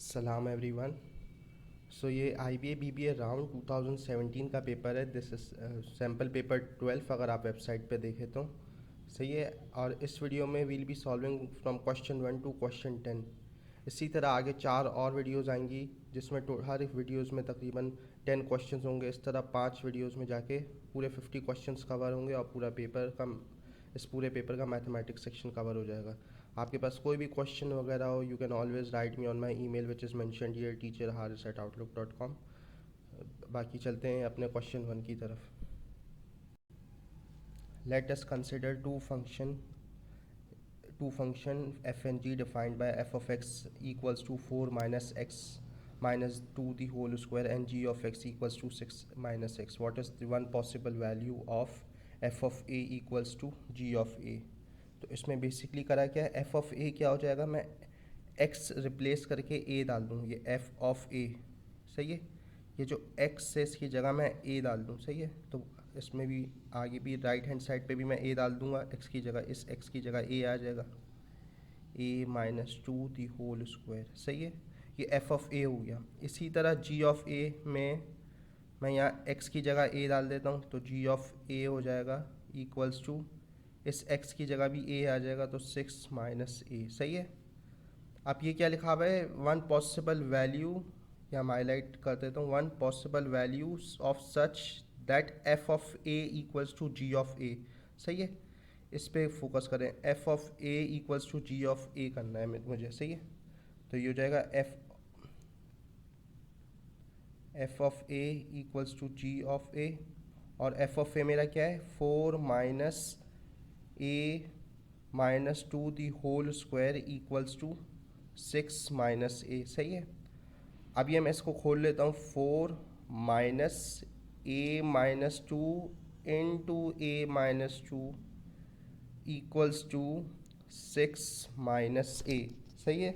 सलाम एवरीवन। सो ये IBA BBA round 2017 का पेपर है। दिस इज सैम्पल पेपर 12 अगर आप वेबसाइट पे देखें तो सही है। और इस वीडियो में we'll be solving from question 1 to question 10। इसी तरह आगे 4 और वीडियोज़ आएंगी जिसमें हर एक वीडियोज़ में तकरीबन 10 क्वेश्चंस होंगे। इस तरह 5 वीडियोज़ में जाके पूरे 50 क्वेश्चंस कवर होंगे और इस पूरे पेपर का मैथमेटिक्स सेक्शन कवर हो जाएगा। आपके पास कोई भी क्वेश्चन वगैरह हो, you can always right me on my email which is mentioned here teacherharis@outlook.com। बाकी चलते हैं अपने क्वेश्चन 1 की तरफ। Let us consider two function f and g defined by f of x equals to 4 minus x minus 2 the whole square and g of x equals to 6 minus x. What is the one possible value of f of a equals to g of a? तो इसमें basically करा क्या है, F of ए क्या हो जाएगा, मैं x replace करके ए डाल दूँ, ये एफ ऑफ ए सही है। ये जो एक्स है इसकी जगह मैं ए डाल दूँ, सही है। तो इसमें भी आगे भी राइट हैंड साइड पे भी मैं ए डाल दूँगा एक्स की जगह, इस एक्स की जगह ए आ जाएगा, ए माइनस 2 दी होल स्क्वायर, सही है। ये एफ ऑफ ए हो गया। इसी तरह जी ऑफ ए में मैं यहाँ एक्स की जगह ए डाल देता हूँ, तो जी ऑफ ए हो जाएगा इक्वल्स टू, इस x की जगह भी a आ जाएगा तो 6 माइनस ए, सही है। अब ये क्या लिखा हुआ है, वन पॉसिबल वैल्यू, या मैं हाईलाइट कर देता हूँ, one possible value of such that f of a equals to g of a, सही है। इस पर फोकस करें, f of a equals to g of a करना है मुझे, सही है। तो ये हो जाएगा f of a equals to g of a, और f ऑफ a मेरा क्या है, 4 minus a minus 2 the whole square equals to 6 minus a, सही है। अब ये मैं इसको खोल लेता हूँ, 4 minus a minus 2 into a minus 2 equals to 6 minus a, सही है।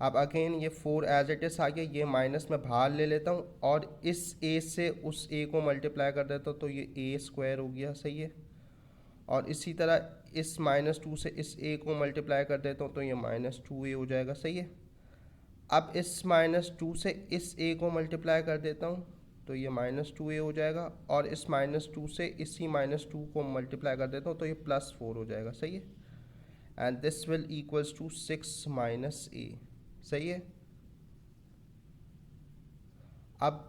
अब अगेन ये 4 एज इट इज़ आ गया, ये माइनस में बाहर ले लेता हूँ और इस ए से उस ए को मल्टीप्लाई कर देता हूँ, तो ये ए स्क्वायर हो गया, सही है। और इसी तरह इस -2 से इस a को मल्टीप्लाई कर देता हूँ, तो ये -2a हो जाएगा, सही है। अब इस -2 से इस a को मल्टीप्लाई कर देता हूँ, तो ये -2a हो जाएगा, और इस -2 से इसी -2 को मल्टीप्लाई कर देता हूँ, तो ये +4 हो जाएगा, सही है। And this will equals to 6 minus a, सही है। अब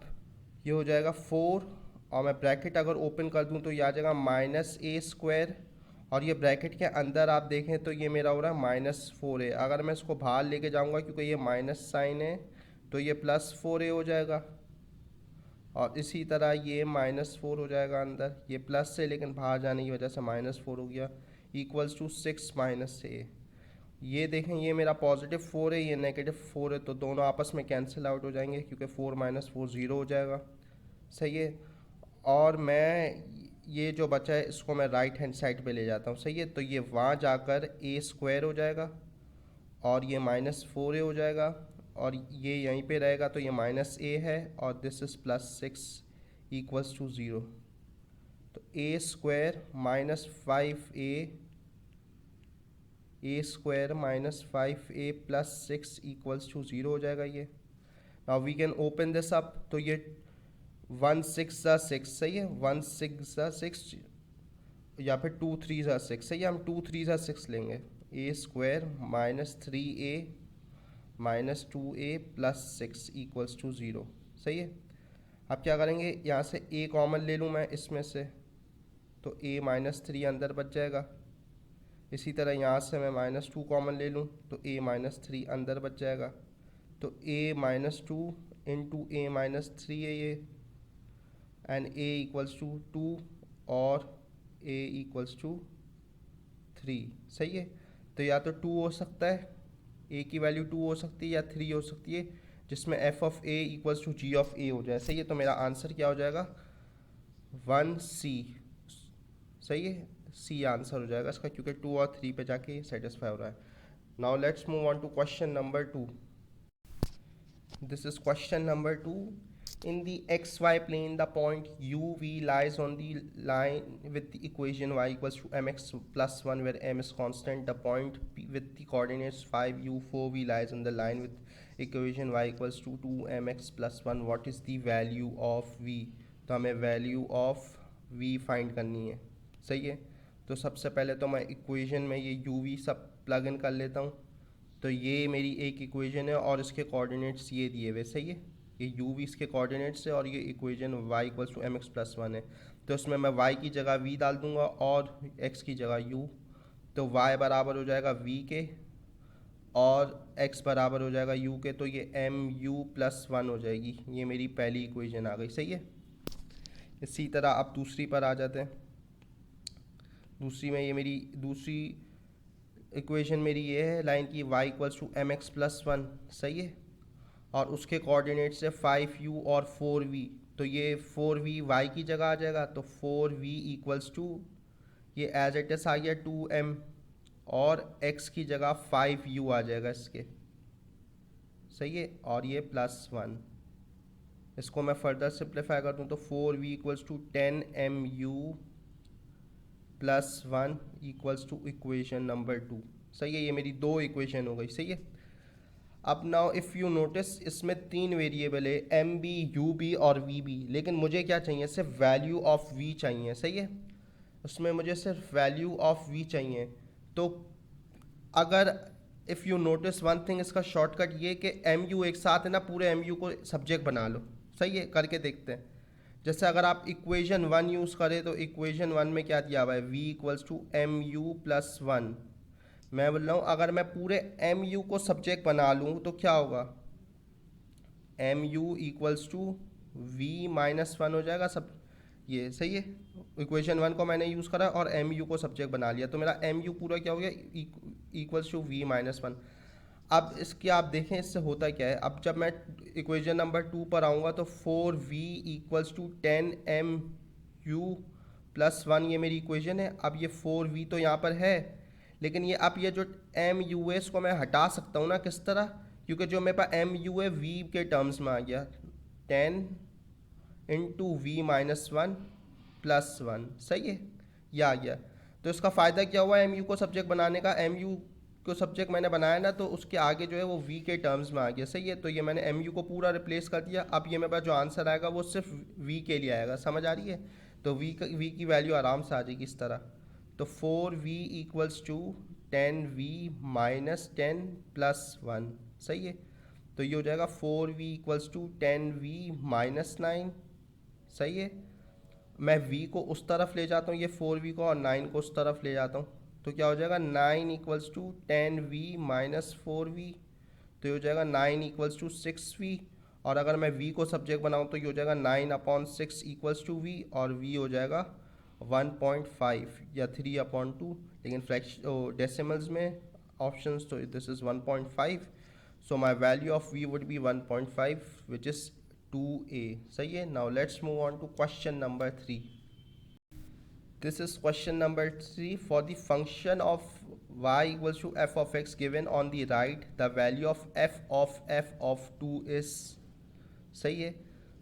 ये हो जाएगा 4, और मैं ब्रैकेट अगर ओपन कर दूं तो ये आ जाएगा -a², और ये ब्रैकेट के अंदर आप देखें तो ये मेरा हो रहा है -4a। अगर मैं इसको बाहर लेके जाऊंगा क्योंकि ये माइनस साइन है, तो ये +4a हो जाएगा, और इसी तरह ये -4 हो जाएगा अंदर, ये प्लस से लेकिन बाहर जाने की वजह से -4 हो गया, इक्वल्स टू 6 माइनस ए। ये देखें, ये मेरा +4 है, ये -4 है, तो दोनों आपस में कैंसिल आउट हो जाएंगे क्योंकि 4 - 4 0 हो जाएगा, सही है। और मैं ये जो बचा है इसको मैं राइट हैंड साइड पे ले जाता हूँ, सही है। तो ये वहाँ जाकर a² हो जाएगा, और ये -4a हो जाएगा, और ये यहीं पे रहेगा, तो ये -a है, और दिस इज़ +6 इक्वल्स टू 0। तो a² -5a plus 6 equals to 0 हो जाएगा ये। Now we can open this up, तो ये 1 6 ज़ा 6, सही है, 1 6 ज़ा 6, या फिर 2 3 ज़ा 6, सही है। हम 2 3 ज़ा 6 लेंगे, a² -3a -2a plus 6 equals to 0, सही है। अब क्या करेंगे, यहाँ से a कॉमन ले लूँ मैं इसमें से, तो a -3 अंदर बच जाएगा। इसी तरह यहाँ से मैं -2 कॉमन ले लूँ तो a -3 अंदर बच जाएगा, तो a -2 इंटू a -3 है ये, एंड a इक्वल्स टू 2 और a इक्वल्स टू 3, सही है। तो या तो 2 हो सकता है, a की वैल्यू 2 हो सकती है, या 3 हो सकती है, जिसमें f of a equals to g of a हो जाए, सही है। तो मेरा आंसर क्या हो जाएगा, 1c, सही है, सी आंसर हो जाएगा इसका, क्योंकि 2 और 3 पे जाके सेटिस्फाई हो रहा है। Now let's move on to question number 2। This is question number 2। In the xy plane, the point uv lies on the line with the equation y equals to mx plus 1 where m is constant. The point P with the coordinates 5 u 4v lies on the line with equation y equals to 2mx plus 1. What is the value of v? तो हमें value of v find करनी है, सही है। तो सबसे पहले तो मैं इक्वेशन में ये uv सब प्लग इन कर लेता हूँ। तो ये मेरी एक इक्वेशन है और इसके कोऑर्डिनेट्स ये दिए हुए, सही है। ये u v इसके कोऑर्डिनेट्स है और ये equation y equals to mx plus 1 है। तो इसमें मैं y की जगह v डाल दूंगा और x की जगह u। तो y बराबर हो जाएगा v के और x बराबर हो जाएगा u के। तो ये mu प्लस 1 हो जाएगी। ये मेरी पहली इक्वेशन आ गई, सही है। इसी तरह अब दूसरी पर आ जाते हैं। दूसरी में ये मेरी दूसरी इक्वेशन मेरी ये है लाइन की y equals to mx plus 1, सही है। और उसके कोऑर्डिनेट्स है 5u और 4v। तो ये 4v y की जगह आ जाएगा। तो 4v इक्वल्स टू ये एज इट इज आ गया 2m और x की जगह 5u आ जाएगा इसके, सही है। और ये प्लस 1। इसको मैं फर्दर सिंप्लीफाई कर दूँ तो 4v equals to 10mu plus 1 equals to equation number 2, सही है। ये मेरी दो इक्वेशन हो गई, सही है। अब नाउ इफ़ यू नोटिस इसमें तीन वेरिएबल है एम बी यू बी और वी बी, लेकिन मुझे क्या चाहिए, सिर्फ वैल्यू ऑफ वी चाहिए, सही है। उसमें मुझे सिर्फ वैल्यू ऑफ वी चाहिए। तो अगर if you notice one thing, इसका शॉर्टकट ये कि एम यू एक साथ है ना, पूरे एम यू को सब्जेक्ट बना लो, सही है। करके देखते हैं। जैसे अगर आप इक्वेशन 1 यूज़ करें तो इक्वेशन 1 में क्या दिया हुआ है, v equals to M U plus 1। मैं बोल रहा हूँ अगर मैं पूरे एम यू को सब्जेक्ट बना लूँ तो क्या होगा, M U equals to V minus 1 हो जाएगा सब, ये सही है। इक्वेशन 1 को मैंने यूज़ करा और एम यू को सब्जेक्ट बना लिया, तो मेरा एम यू पूरा क्या हो गया, इक्वल्स टू वी माइनस 1। अब इसके आप देखें इससे होता क्या है। अब जब मैं इक्वेशन नंबर 2 पर आऊँगा तो 4v equals to 10mu plus 1 ये मेरी इक्वेशन है। अब ये 4v तो यहाँ पर है, लेकिन ये अब ये जो mu है इसको मैं हटा सकता हूँ ना, किस तरह, क्योंकि जो मेरे पास mu है v के टर्म्स में आ गया, 10 इंटू वी माइनस 1 प्लस 1, सही है, ये आ गया। तो इसका फ़ायदा क्या हुआ mu को सब्जेक्ट बनाने का, mu को सब्जेक्ट मैंने बनाया ना तो उसके आगे जो है वो v के टर्म्स में आ गया, सही है। तो ये मैंने mu को पूरा रिप्लेस कर दिया। अब ये मेरे पास जो आंसर आएगा वो सिर्फ v के लिए आएगा, समझ आ रही है। तो v की वैल्यू आराम से आ जाएगी इस तरह। तो 4v equals to 10v minus 10 plus 1, सही है। तो ये हो जाएगा 4v equals to 10v minus 9, सही है। मैं v को उस तरफ ले जाता हूँ, ये 4v को, और 9 को उस तरफ ले जाता हूँ, तो क्या हो जाएगा 9 equals to 10v minus 4v। तो ये हो जाएगा 9 इक्वल्स टू 6v। और अगर मैं v को सब्जेक्ट बनाऊँ तो ये हो जाएगा 9/6 इक्वल्स टू v, और v हो जाएगा 1.5 या 3/2, लेकिन फ्रैक्शन डेसिमल्स में ऑप्शंस, तो this is 1.5। So my value of v would be 1.5 which is 2a, सही है। Now let's move on to question number 3. This is question number 3. For the function of y equals to f of x given on the right, the value of f of 2 is, सही है।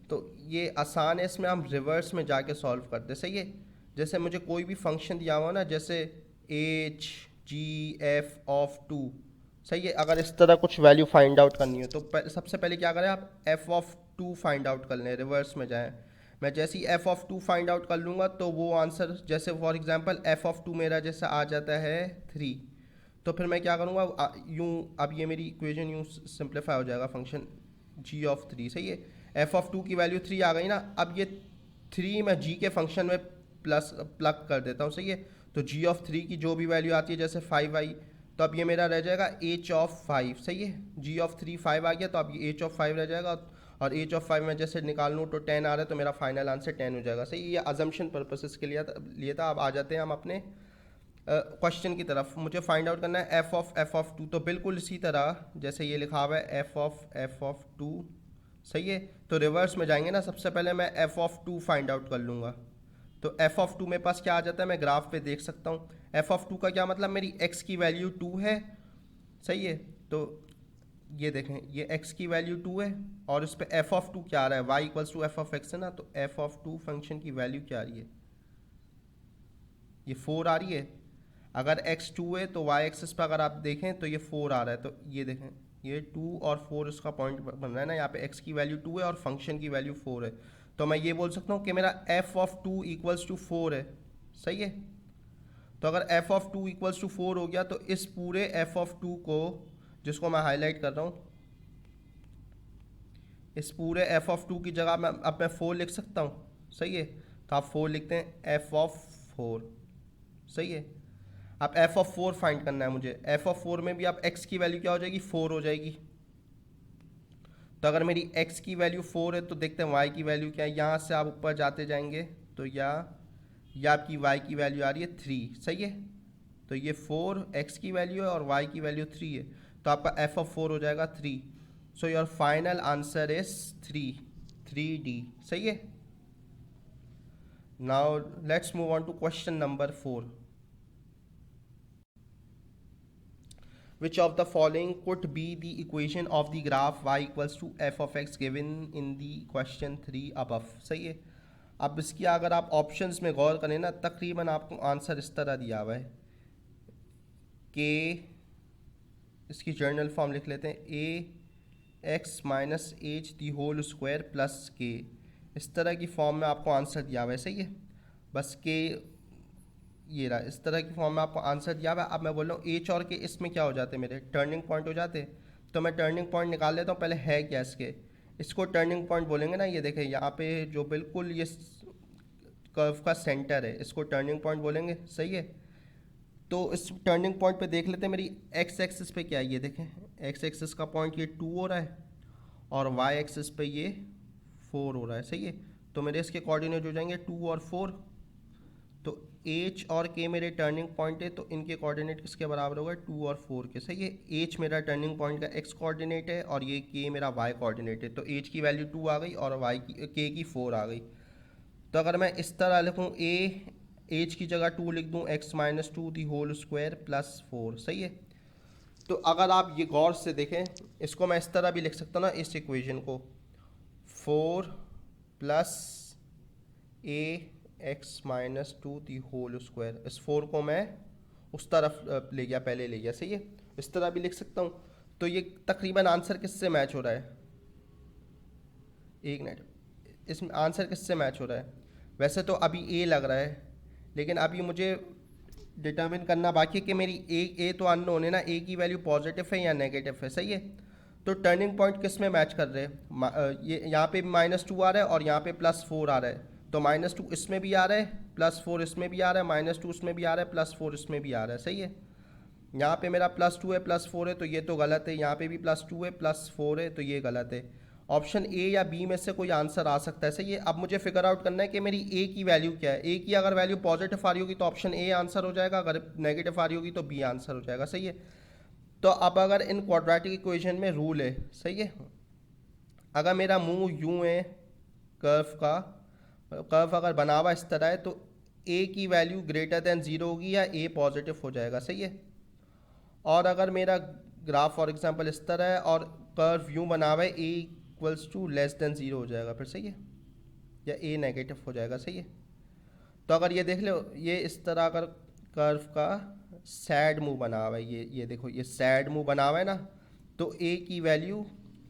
तो ये आसान है, इसमें हम reverse में जाके सॉल्व करते, सही है। जैसे मुझे कोई भी फंक्शन दिया हुआ ना, जैसे h g f of 2, सही है। अगर इस तरह कुछ वैल्यू फाइंड आउट करनी हो तो सबसे पहले क्या करें आप, f of 2 फाइंड आउट कर लें, रिवर्स में जाएं। मैं जैसे ही f of 2 फाइंड आउट कर लूँगा तो वो आंसर, जैसे फॉर एग्जांपल f of 2 मेरा जैसे आ जाता है 3, तो फिर मैं क्या करूँगा, यूँ, अब ये मेरी इक्वेशन यूँ सिंप्लीफाई हो जाएगा, फंक्शन g of 3, सही है। f of 2 की वैल्यू 3 आ गई ना, अब ये 3 मैं g के फंक्शन में प्लग कर देता हूँ, सही है। तो g of 3 की जो भी वैल्यू आती है, जैसे 5 आई, तो अब ये मेरा रह जाएगा h of 5, सही है। g of 3 5 आ गया, तो अब ये h of 5 रह जाएगा, और h of 5 में जैसे निकाल लूँ तो 10 आ रहा है, तो मेरा फाइनल आंसर 10 हो जाएगा, सही। ये अजम्पशन पर्पसेस के लिए था। अब आ जाते हैं हम अपने क्वेश्चन की तरफ। मुझे फाइंड आउट करना है f of 2, तो बिल्कुल इसी तरह जैसे ये लिखा हुआ है f of 2, सही है। तो रिवर्स में जाएंगे ना, सबसे पहले मैं f of 2 फाइंड आउट कर लूँगा। तो f of 2 मेरे पास क्या आ जाता है, मैं ग्राफ पे देख सकता हूँ। f of 2 का क्या मतलब, मेरी x की वैल्यू 2 है, सही है। तो ये देखें, ये x की वैल्यू 2 है और इस पे f ऑफ 2 क्या आ रहा है, y equals to F of X है ना, तो f ऑफ 2 फंक्शन की वैल्यू क्या आ रही है, ये 4 आ रही है। अगर x 2 है तो y एक्सिस पर अगर आप देखें तो ये 4 आ रहा है, तो ये देखें ये 2 और 4 इसका पॉइंट बन रहा है ना, यहाँ पे x की वैल्यू 2 है और फंक्शन की वैल्यू 4 है, तो मैं ये बोल सकता हूँ कि मेरा f ऑफ 2 इक्वल्स टू 4 है। सही है, तो अगर f ऑफ 2 इक्वल्स टू 4 हो गया तो इस पूरे f ऑफ 2 को, जिसको मैं हाईलाइट कर रहा हूँ, इस पूरे f ऑफ 2 की जगह मैं अब मैं 4 लिख सकता हूँ। सही है, तो आप 4 लिखते हैं f ऑफ 4। सही है, अब f ऑफ 4 फाइंड करना है मुझे। f ऑफ 4 में भी अब x की वैल्यू क्या हो जाएगी, 4 हो जाएगी। तो अगर मेरी x की वैल्यू 4 है तो देखते हैं y की वैल्यू क्या है। यहाँ से आप ऊपर जाते जाएंगे तो या आपकी y की वैल्यू आ रही है 3। सही है, तो ये 4 x की वैल्यू है और y की वैल्यू 3 है, तो आपका f ऑफ 4 हो जाएगा 3। So your final answer is 3D। सही है, now let's move on to question number 4। Which of the following could be the equation of the graph y equals to f of x given in the question 3 above। सही है, अब इसकी अगर आप options में गौर करें ना, तकरीबन आपको आंसर इस तरह दिया हुआ है कि इसकी जर्नल फॉर्म लिख लेते हैं, a x minus h the whole square plus k, इस तरह की फॉर्म में आपको आंसर दिया हुआ है। सही है, बस के ये रहा, इस तरह की फॉर्म में आपको आंसर दिया हुआ है। अब मैं बोल रहा हूँ एच और के इसमें क्या हो जाते हैं, मेरे टर्निंग पॉइंट हो जाते हैं, तो मैं टर्निंग पॉइंट निकाल लेता हूँ। पहले है क्या इसके, इसको टर्निंग पॉइंट बोलेंगे ना। ये देखें यहाँ पे जो बिल्कुल ये कर्व का सेंटर है, इसको टर्निंग पॉइंट बोलेंगे। सही है, तो इस टर्निंग पॉइंट पे देख लेते हैं मेरी एक्स एक्सिस पे क्या है। ये देखें एक्स एक्सिस का पॉइंट ये 2 हो रहा है और वाई एक्सिस पे ये 4 हो रहा है। सही है, तो मेरे इसके कोऑर्डिनेट हो जाएंगे 2 और 4। तो एच और के मेरे टर्निंग पॉइंट है, तो इनके कोऑर्डिनेट किसके बराबर होगा, 2 और 4 के। सही है, एच मेरा टर्निंग पॉइंट का एक्स कोऑर्डिनेट है और ये के मेरा वाई कोऑर्डिनेट है, तो एच की वैल्यू 2 आ गई और वाई की के की 4 आ गई। तो अगर मैं इस तरह लिखूँ, एच की जगह 2 लिख दूँ, X minus 2 the whole square plus 4। सही है, तो अगर आप ये गौर से देखें, इसको मैं इस तरह भी लिख सकता हूँ ना, इस इक्वेशन को 4 plus A x minus 2 the whole square, इस 4 को मैं उस तरफ ले गया, पहले ले गया। सही है, इस तरह भी लिख सकता हूँ। तो ये तकरीबन आंसर किससे मैच हो रहा है, एक मिनट, इसमें आंसर किससे मैच हो रहा है। वैसे तो अभी ए लग रहा है, लेकिन अभी मुझे डिटर्मिन करना बाकी है कि मेरी ए तो अननोन है ना, ए की वैल्यू पॉजिटिव है या नेगेटिव है। सही है, तो टर्निंग पॉइंट किस में मैच कर रहे हैं, ये यहाँ पे -2 आ रहा है और यहाँ पे +4 आ रहा है, तो -2 इसमें भी आ रहा है, +4 इसमें भी आ रहा है, -2 इसमें भी आ रहा है, +4 इसमें भी आ रहा है। सही है, यहाँ पे मेरा +2 है +4 है, तो ये तो गलत है। यहाँ पे भी +2 है +4 है, तो ये गलत है। ऑप्शन ए या बी में से कोई आंसर आ सकता है। सही है, अब मुझे फिगर आउट करना है कि मेरी ए की वैल्यू क्या है। ए की अगर वैल्यू पॉजिटिव आ रही होगी तो ऑप्शन ए आंसर हो जाएगा, अगर नेगेटिव आ रही होगी तो बी आंसर हो जाएगा। सही है, तो अब अगर इन क्वाड्रेटिक इक्वेशन में रूल है, सही है, अगर मेरा मुंह यूं है, कर्व अगर बना हुआ इस तरह है, तो ए की वैल्यू ग्रेटर देन 0 होगी या ए पॉजिटिव हो जाएगा। सही है, और अगर मेरा ग्राफ फॉर एग्जांपल इस तरह है और कर्व यूं बना हुआ है, ए इक्वल्स टू लेस देन 0 हो जाएगा फिर। सही है, या ए नेगेटिव हो जाएगा। सही है, तो अगर ये देख लो, ये इस तरह अगर कर्व का सैड मुंह बना हुआ है, ये देखो ये सैड मुंह बना हुआ है ना, तो ए की वैल्यू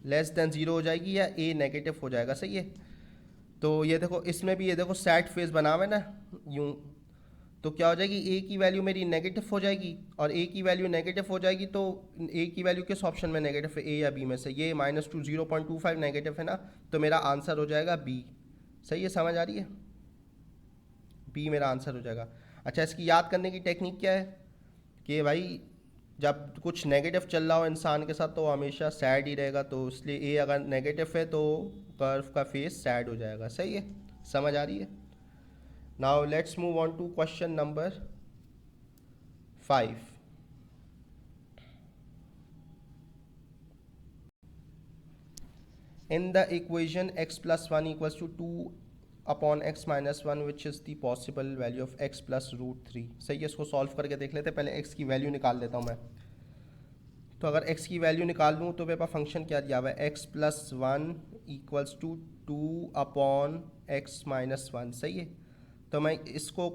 लेस देन 0 हो जाएगी या ए नेगेटिव हो जाएगा। सही है, तो ये देखो इसमें भी ये देखो सैड फेस बना हुआ है ना यूं, तो क्या हो जाएगी, ए की वैल्यू मेरी नेगेटिव हो जाएगी, और ए की वैल्यू नेगेटिव हो जाएगी तो ए की वैल्यू किस ऑप्शन में नेगेटिव है, ए या बी में से। ये -2 0.25 नेगेटिव है ना, तो मेरा आंसर हो जाएगा बी। सही है, समझ आ रही है, बी मेरा आंसर हो जाएगा। अच्छा, इसकी याद करने की टेक्निक क्या है कि भाई जब कुछ नेगेटिव चल रहा हो इंसान के साथ तो वो हमेशा सैड ही रहेगा, तो इसलिए ए अगर नेगेटिव है तो कर्व का फेस सैड हो जाएगा। सही है, समझ आ रही है। Now let's move on to question number 5। In the equation x plus 1 equals to 2 upon x minus 1 which is the possible value of x plus √3। सही है, इसको सॉल्व करके देख लेते हैं। पहले x की वैल्यू निकाल लेता हूँ मैं। तो अगर x की वैल्यू निकाल लूँ तो मेरे पास फंक्शन क्या दिया हुआ है, x plus one equals to 2/x-1, सही है। तो मैं इसको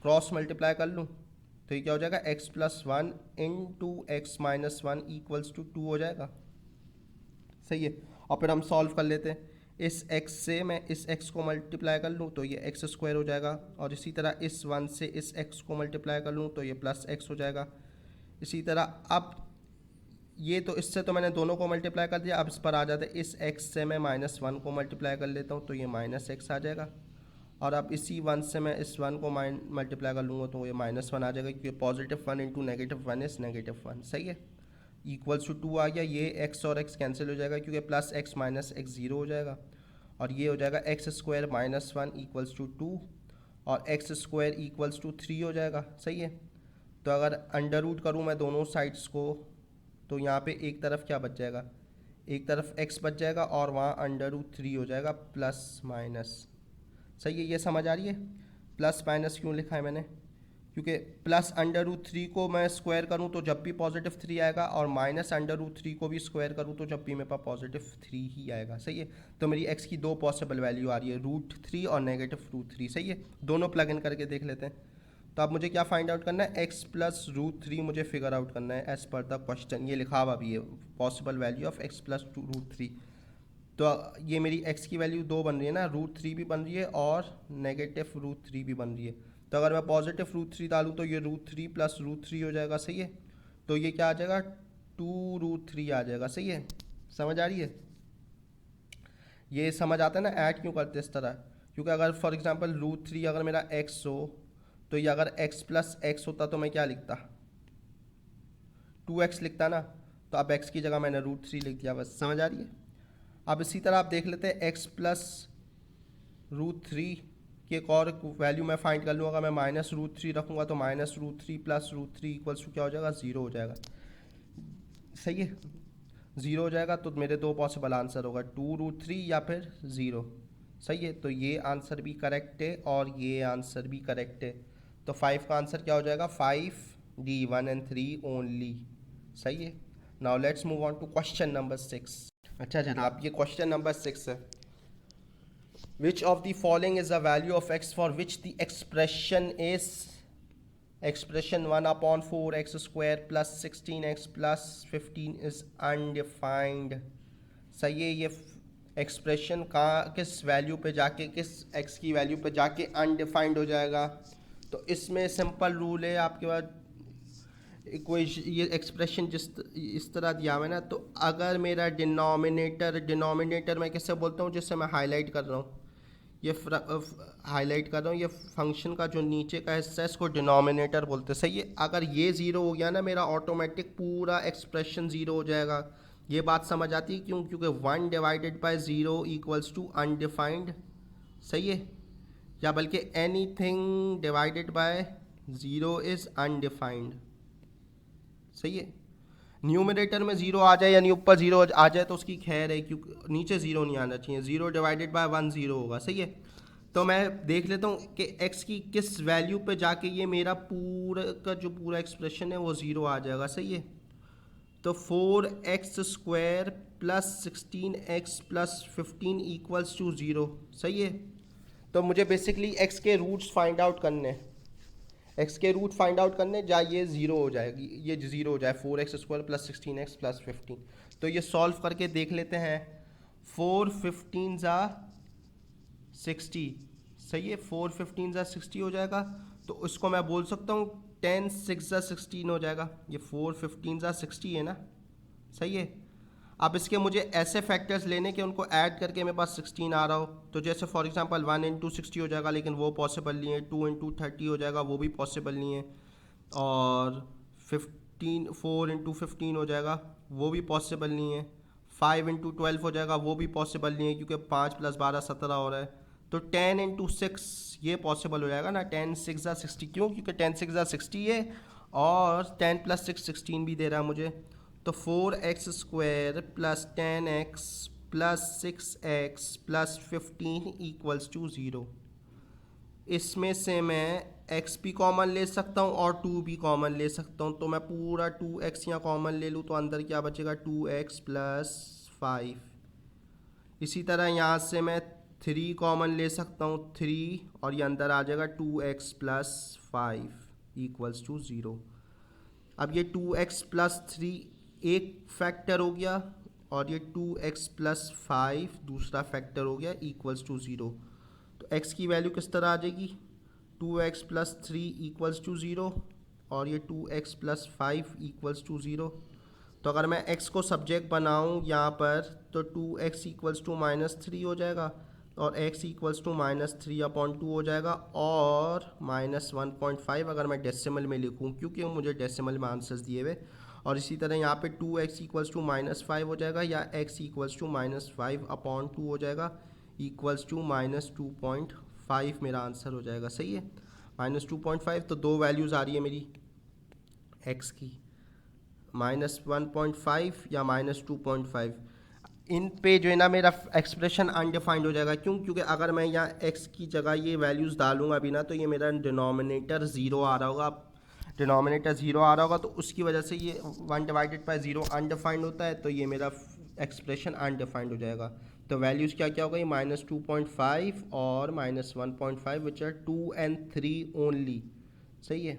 क्रॉस मल्टीप्लाई कर लूँ तो ये क्या हो जाएगा, x plus one into x-1 equals to 2 हो जाएगा, सही है। और फिर हम सॉल्व कर लेते हैं। इस x से मैं इस x को मल्टीप्लाई कर लूँ तो ये x स्क्वायर हो जाएगा, और इसी तरह इस 1 से इस x को मल्टीप्लाई कर लूँ तो ये प्लस x हो जाएगा। इसी तरह अब ये तो इससे तो मैंने दोनों को मल्टीप्लाई कर दिया, अब इस पर आ जाते हैं, इस x से मैं -1 को मल्टीप्लाई कर लेता हूँ तो ये -x आ जाएगा, और अब इसी 1 से मैं इस 1 को मल्टीप्लाई कर लूँगा तो ये -1 आ जाएगा, क्योंकि +1 इंटू -1 इज़ -1, सही है। इक्वल्स टू 2 आ गया, ये x और x कैंसिल हो जाएगा क्योंकि प्लस x माइनस x 0 हो जाएगा, और ये हो जाएगा x स्क्वायर -1 इक्वल्स टू 2 और x स्क्वायर इक्वल्स टू 3 हो जाएगा, सही है। तो अगर अंडर रूट करूँ मैं दोनों साइड्स को तो यहाँ पे एक तरफ क्या बच जाएगा, एक तरफ x बच जाएगा और वहाँ √3 हो जाएगा प्लस माइनस, सही है। ये समझ आ रही है। प्लस माइनस क्यों लिखा है मैंने, क्योंकि प्लस √3 को मैं स्क्वायर करूं तो जब भी +3 आएगा, और माइनस √3 को भी स्क्वायर करूं तो जब भी मेरे पास +3 ही आएगा, सही है। तो मेरी x की दो पॉसिबल वैल्यू आ रही है, √3 और -√3, सही है। दोनों प्लग इन करके देख लेते हैं। तो अब मुझे क्या फाइंड आउट करना है, x प्लस √3 मुझे फिगर आउट करना है एज पर द क्वेश्चन। ये लिखा हुआ भी है, possible value of x plus √3। तो ये मेरी x की वैल्यू 2 बन रही है ना, √3 भी बन रही है और -√3 भी बन रही है। तो अगर मैं पॉजिटिव √3 डालूँ तो ये √3 प्लस √3 हो जाएगा, सही है। तो ये क्या आ जाएगा, 2√3 आ जाएगा, सही है। समझ आ रही है। ये समझ आता है ना, ऐड क्यों करते इस तरह, क्योंकि अगर फॉर एग्जांपल √3 अगर मेरा x हो तो ये अगर x प्लस x होता तो मैं क्या लिखता, 2x लिखता ना। तो अब x की जगह मैंने √3 लिख दिया, बस समझ आ रही है। अब इसी तरह आप देख लेते हैं, x प्लस √3 की एक और वैल्यू मैं फाइंड कर लूँ। अगर मैं -√3 रखूँगा तो -√3 प्लस √3 इक्वल्स टू क्या हो जाएगा, 0 हो जाएगा, सही है। 0 हो जाएगा तो मेरे दो पॉसिबल आंसर होगा, 2√3 या फिर 0, सही है। तो ये आंसर भी करेक्ट है और ये आंसर भी करेक्ट है। तो 5 का आंसर क्या हो जाएगा, 5D 1 and 3 ओनली, सही है। Now let's move on to question number 6। अच्छा जनाब, ये क्वेश्चन नंबर 6 है। Which of the following is the value of x for which the expression 1/4x square plus 16x plus 15 is undefined, सही है। ये expression का किस वैल्यू पे जाके, किस x की वैल्यू पे जाके अनडिफाइंड हो जाएगा। तो इसमें सिंपल रूल है आपके पास, कोई ये एक्सप्रेशन जिस इस तरह दिया हुआ है ना, तो अगर मेरा डिनोमिनेटर मैं किससे बोलता हूँ, जिससे मैं हाईलाइट कर रहा हूँ, ये हाईलाइट कर रहा हूँ, ये फंक्शन का जो नीचे का हिस्सा है इसको डिनोमिनेटर बोलते हैं, सही है। अगर ये 0 हो गया ना, मेरा ऑटोमेटिक पूरा एक्सप्रेशन 0 हो जाएगा। ये बात समझ आती है क्यों, क्योंकि 1 divided by 0 equals to undefined, सही है। या बल्कि anything divided by 0 is undefined, सही है। न्यूमरेटर में 0 आ जाए यानी ऊपर 0 आ जाए तो उसकी खैर है, क्योंकि नीचे 0 नहीं आना चाहिए। 0 डिवाइडेड बाय 1 0 होगा, सही है। तो मैं देख लेता हूँ कि x की किस वैल्यू पे जाके ये मेरा पूरा का जो पूरा एक्सप्रेशन है वो 0 आ जाएगा, सही है। तो 4x square plus 16x plus 15 equals to 0, सही है। तो मुझे बेसिकली x के रूट्स फाइंड आउट करने हैं, x के रूट फाइंड आउट करने, जहाँ ये 0 हो जाएगी, ये 0 हो जाए, 4x square plus 16x plus 15। तो ये सॉल्व करके देख लेते हैं। 4 15 ज़ा 60, सही है। 4 15 ज़ा 60 हो जाएगा, तो उसको मैं बोल सकता हूँ 10 6 ज़ा 16 हो जाएगा। ये 4 15 ज़ा 60 है ना, सही है। अब इसके मुझे ऐसे फैक्टर्स लेने के उनको ऐड करके मेरे पास 16 आ रहा हो, तो जैसे फॉर एग्जांपल 1 इंटू 60 हो जाएगा, लेकिन वो पॉसिबल नहीं है। 2 इंटू 30 हो जाएगा, वो भी पॉसिबल नहीं है। और 4 इंटू 15 हो जाएगा, वो भी पॉसिबल नहीं है। 5 इंटू 12 हो जाएगा, वो भी पॉसिबल नहीं है, क्योंकि 5 + 12 17 हो रहा है। तो 10 इंटू 6 ये पॉसिबल हो जाएगा ना, 10 6 ज़ा 60, क्यों, क्योंकि 10 6 ज़ा 60 है और 10 + 6 16 भी दे रहा है मुझे। तो 4x square plus 10x plus 6x plus 15 equals to 0। इसमें से मैं x भी कॉमन ले सकता हूँ और 2 भी कॉमन ले सकता हूँ, तो मैं पूरा 2x यहाँ कॉमन ले लूँ तो अंदर क्या बचेगा 2x प्लस 5। इसी तरह यहाँ से मैं 3 कॉमन ले सकता हूँ 3 और ये अंदर आ जाएगा 2x प्लस 5 इक्वल्स टू 0। अब ये 2x प्लस 3 एक फैक्टर हो गया और ये 2x प्लस 5 दूसरा फैक्टर हो गया इक्वल्स टू 0। तो x की वैल्यू किस तरह आ जाएगी 2x प्लस 3 इक्वल्स टू 0 और ये 2x प्लस 5 इक्वल्स टू 0। तो अगर मैं x को सब्जेक्ट बनाऊँ यहाँ पर तो 2x इक्वल्स टू -3 हो जाएगा और x इक्वल्स टू -3/2 हो जाएगा और -1.5 अगर मैं डेसिमल में लिखूँ क्योंकि मुझे डेसिमल में आंसर्स दिए हुए। और इसी तरह यहाँ पे 2x इक्वल्स टू -5 हो जाएगा या x इक्वल्स टू -5/2 हो जाएगा इक्वल्स टू -2.5 मेरा आंसर हो जाएगा। सही है, -2.5। तो दो वैल्यूज़ आ रही है मेरी x की, -1.5 या -2.5। इन पे जो है ना मेरा एक्सप्रेशन अनडिफाइंड हो जाएगा। क्योंकि अगर मैं यहाँ x की जगह ये वैल्यूज़ डालूंगा भी ना तो ये मेरा डिनोमिनेटर 0 आ रहा होगा। डिनोमिनेटर 0 आ रहा होगा तो उसकी वजह से ये 1/0 अनडिफाइंड होता है, तो ये मेरा एक्सप्रेशन अनडिफाइंड हो जाएगा। तो वैल्यूज़ क्या क्या हो गई -2.5 और -1.5 विच आर 2 and 3 ओनली। सही है।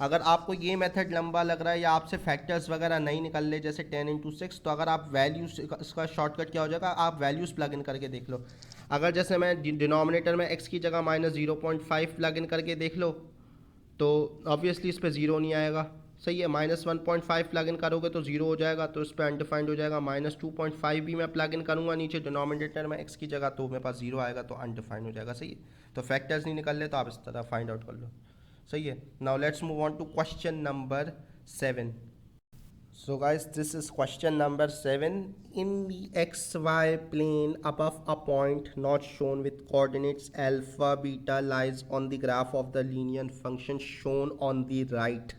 अगर आपको ये मेथड लंबा लग रहा है या आपसे फैक्टर्स वगैरह नहीं निकल रहे जैसे 10 × 6, तो अगर आप वैल्यूज, इसका शॉर्टकट क्या हो जाएगा, आप वैल्यूज़ प्लग इन करके देख लो। अगर जैसे मैं डिनोमिनेटर में x की जगह -0.5 प्लग इन करके देख लो तो ऑब्वियसली इस पर 0 नहीं आएगा। सही है, -1.5 प्लग इन करोगे तो 0 हो जाएगा, तो इस पर अनडिफाइंड हो जाएगा। -2.5 भी मैं प्लग इन करूँगा नीचे डिनोमिनेटर में x की जगह तो मेरे पास 0 आएगा, तो अनडिफाइंड हो जाएगा। सही है, तो फैक्टर्स नहीं निकल रहे तो आप इस तरह फाइंड आउट कर लो। सही है। Now let's move on to question number 7. So guys, this is question number 7. In the xy plane above a point not shown with coordinates alpha beta lies on the graph of the linear function shown on the right.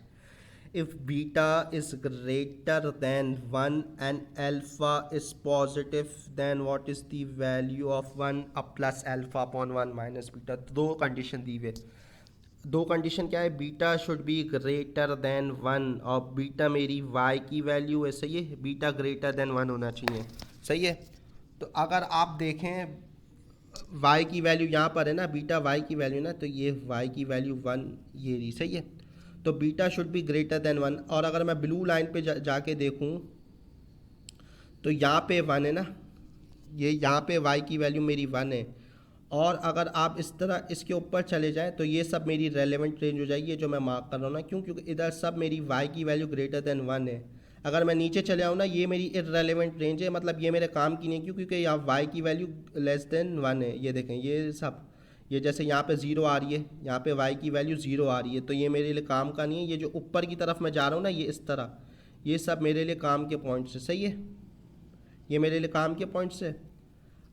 If beta is greater than 1 and alpha is positive, then what is the value of 1 plus alpha upon 1 minus beta? दो condition दी हुई है। दो condition क्या है, beta should be greater than 1 और beta मेरी y की value है। सही है, बीटा ग्रेटर देन 1 होना चाहिए। सही है। तो अगर आप देखें y की वैल्यू यहाँ पर है ना, बीटा y की वैल्यू ना, तो ये y की वैल्यू 1 ये रही। सही है, तो beta should be greater than 1। और अगर मैं ब्लू लाइन पे जाके देखूँ तो यहाँ पे 1 है ना, ये यहाँ पे y की वैल्यू मेरी 1 है। और अगर आप इस तरह इसके ऊपर चले जाएं तो ये सब मेरी रेलेवेंट रेंज हो जाएगी, जो मैं मार्क कर रहा हूँ ना, क्योंकि इधर सब मेरी y की वैल्यू ग्रेटर देन 1 है। अगर मैं नीचे चले आऊँ ना, ये मेरी इररेलेवेंट रेंज है, मतलब ये मेरे काम की नहीं, क्योंकि यहाँ y की वैल्यू लेस देन 1 है। ये देखें, ये सब, ये जैसे यहाँ पे 0 आ रही है, यहाँ पे y की वैल्यू 0 आ रही है, तो ये मेरे लिए काम का नहीं है। ये जो ऊपर की तरफ मैं जा रहा हूँ ना, ये इस तरह, ये सब मेरे लिए काम के पॉइंट्स है। सही है, ये मेरे लिए काम के पॉइंट्स है।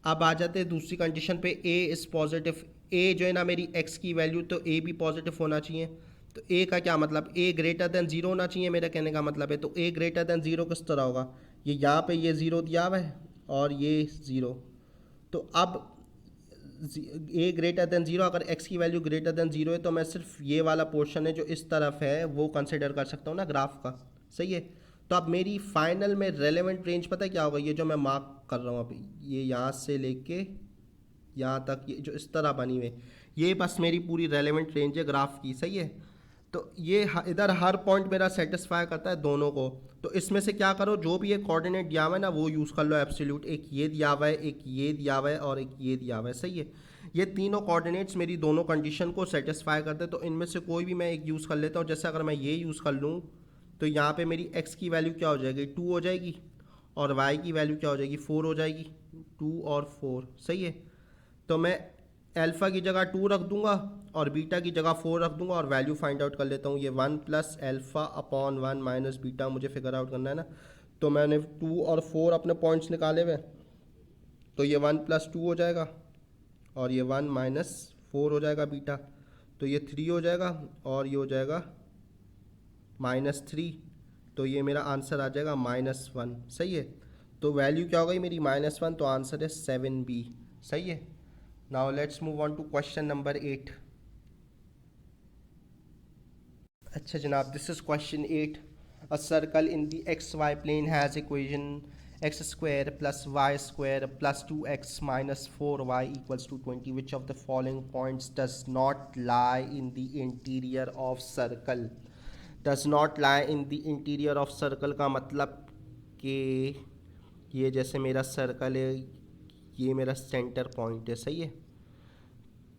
अब आ जाते हैं दूसरी कंडीशन पे, a इज़ पॉजिटिव। a जो है ना मेरी x की वैल्यू, तो a भी पॉजिटिव होना चाहिए। तो a का क्या मतलब, a ग्रेटर देन 0 होना चाहिए, मेरा कहने का मतलब है। तो a ग्रेटर देन 0 किस तरह होगा, ये यहाँ पे ये 0 दिया हुआ है और ये 0। तो अब a ग्रेटर देन 0, अगर x की वैल्यू ग्रेटर देन 0 है तो मैं सिर्फ ये वाला पोर्शन है जो इस तरफ है वो कंसिडर कर सकता हूँ ना ग्राफ का। सही है। तो अब मेरी फाइनल में रेलेवेंट रेंज पता है क्या होगा, ये जो मैं मार्क कर रहा हूँ अभी, ये यहाँ से लेके यहाँ तक, ये जो इस तरह बनी हुई, ये बस मेरी पूरी रेलेवेंट रेंज है ग्राफ की। सही है। तो ये इधर हर पॉइंट मेरा सेटिस्फाई करता है दोनों को। तो इसमें से क्या करो, जो भी एक कोऑर्डिनेट दिया हुआ है ना वो यूज़ कर लो एब्सोल्यूट। एक ये दिया हुआ है, एक ये दिया हुआ है और एक ये दिया हुआ है। सही है, ये तीनों कोऑर्डिनेट्स मेरी दोनों कंडीशन को सेटिस्फाई करते हैं। तो इनमें से कोई भी मैं एक यूज़ कर लेता हूँ। जैसे अगर मैं ये यूज़ कर लूँ तो यहाँ पे मेरी x की वैल्यू क्या हो जाएगी, 2 हो जाएगी, और y की वैल्यू क्या हो जाएगी, 4 हो जाएगी। 2 और 4। सही है। तो मैं अल्फ़ा की जगह 2 रख दूंगा और बीटा की जगह 4 रख दूंगा और वैल्यू फाइंड आउट कर लेता हूँ। ये 1 plus alpha upon 1 minus beta मुझे फिगर आउट करना है ना। तो मैंने 2 और 4 अपने पॉइंट्स निकाले हुए, तो ये 1 प्लस 2 हो जाएगा और ये 1 माइनस 4 हो जाएगा बीटा, तो ये 3 हो जाएगा और ये हो जाएगा -3। तो ये मेरा आंसर आ जाएगा -1। सही है। तो वैल्यू क्या हो गई मेरी -1, तो आंसर है 7B। सही है। Now let's move on to question number 8. अच्छा जनाब, this is question 8. A circle in the X Y plane has equation X square plus Y square plus 2x minus 4y equals to 20. Which of the following points does not lie in the interior of circle. Does not lie in the interior of circle का मतलब कि ये जैसे मेरा circle है, ये मेरा centre point है, सही है.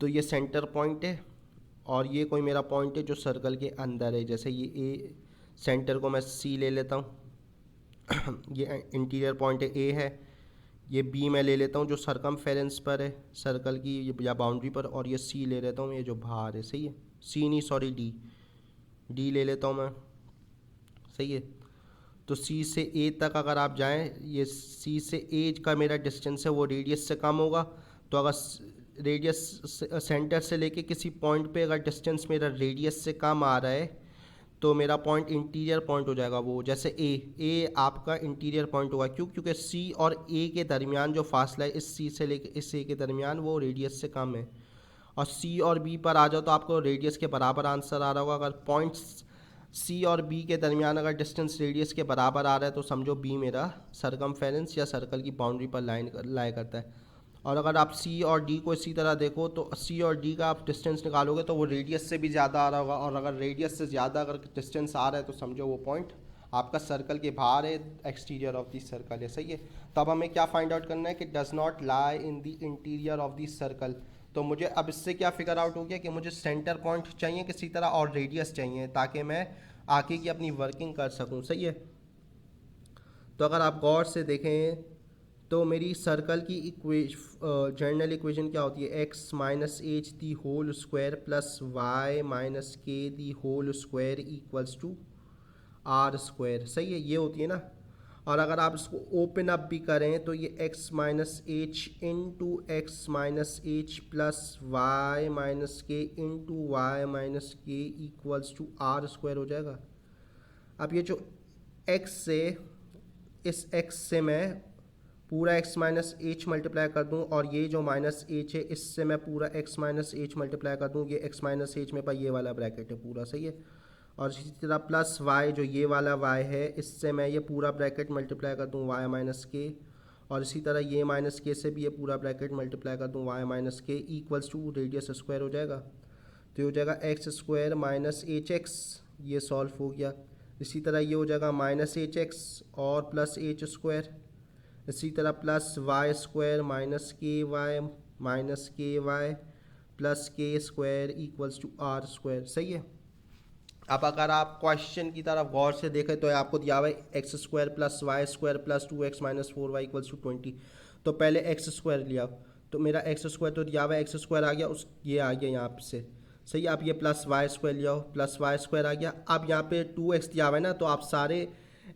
तो ये सेंटर पॉइंट है और ये कोई मेरा पॉइंट है जो सर्कल के अंदर है. जैसे ये ए, सेंटर को मैं सी ले लेता हूँ ये इंटीरियर पॉइंट है ए है. ये बी मैं ले लेता हूँ जो सरकमफेरेंस पर है सर्कल की या बाउंड्री पर, और ये सी ले लेता हूँ ये जो बाहर है, सही है. सी नहीं, सॉरी, डी ले लेता हूँ मैं, सही है. तो सी से ए तक अगर आप जाएं, ये सी से ए का मेरा डिस्टेंस है वो रेडियस से कम होगा. तो अगर रेडियस सेंटर से लेके किसी पॉइंट पे अगर डिस्टेंस मेरा रेडियस से कम आ रहा है तो मेरा पॉइंट इंटीरियर पॉइंट हो जाएगा. वो जैसे ए आपका इंटीरियर पॉइंट होगा. क्यों? क्योंकि सी और ए के दरमियान जो फासला है इस सी से लेके इस ए के दरमियान वो रेडियस से कम है. और सी और बी पर आ जाओ तो आपको रेडियस के बराबर आंसर आ रहा होगा. अगर पॉइंट्स सी और बी के दरमियान अगर डिस्टेंस रेडियस के बराबर आ रहा है तो समझो बी मेरा सरकमफेरेंस या सर्कल की बाउंड्री पर लाई करता है. और अगर आप सी और डी को इसी तरह देखो तो सी और डी का आप डिस्टेंस निकालोगे तो वो रेडियस से भी ज़्यादा आ रहा होगा. और अगर रेडियस से ज़्यादा अगर डिस्टेंस आ रहा है तो समझो वो पॉइंट आपका सर्कल के बाहर है, एक्सटीरियर ऑफ दी सर्कल है, सही है. तो अब हमें क्या फाइंड आउट करना है कि does not lie in the interior of the circle. तो मुझे अब इससे क्या फिगर आउट हो गया कि मुझे सेंटर पॉइंट चाहिए किसी तरह और रेडियस चाहिए ताकि मैं आगे की अपनी वर्किंग कर सकूं, सही है. तो अगर आप गौर से देखें तो मेरी सर्कल की जनरल इक्वेशन क्या होती है, x minus h the whole square plus Y minus k the whole square equals to are square, सही है, ये होती है ना. और अगर आप इसको ओपन अप भी करें तो ये X minus H into X minus H plus Y minus K into Y minus K equals to are square हो जाएगा. अब ये जो x से इस x से मैं पूरा x माइनस एच मल्टीप्लाई कर दूं और ये जो माइनस एच है इससे मैं पूरा x माइनस एच मल्टीप्लाई कर दूं. ये x माइनस एच में पर ये वाला ब्रैकेट है पूरा, सही है. और इसी तरह प्लस y जो ये वाला y है इससे मैं ये पूरा ब्रैकेट मल्टीप्लाई कर दूं y माइनस के. और इसी तरह ये माइनस के से भी ये पूरा ब्रैकेट मल्टीप्लाई कर दूं y minus K equals to radius square हो जाएगा. तो ये हो जाएगा X square minus H X, ये सॉल्व हो गया. इसी तरह ये हो जाएगा माइनस एच एक्स और प्लस एच स्क्वायर. इसी तरह plus Y square minus K Y plus K square equals to are square, सही है. अब अगर आप क्वेश्चन की तरफ गौर से देखें तो आपको दिया हुआ है X square plus Y square plus 2x minus 4y equals to 20. तो पहले एक्स स्क्वायर लिया तो मेरा एक्स स्क्वायर तो दिया हुआ है, एक्स स्क्वायर आ गया, उस ये आ गया यहाँ से, सही. आप ये प्लस वाई स्क्वायर लिया हो, प्लस वाई स्क्वायर आ गया. अब यहाँ पे 2x दिया हुआ है ना, तो आप सारे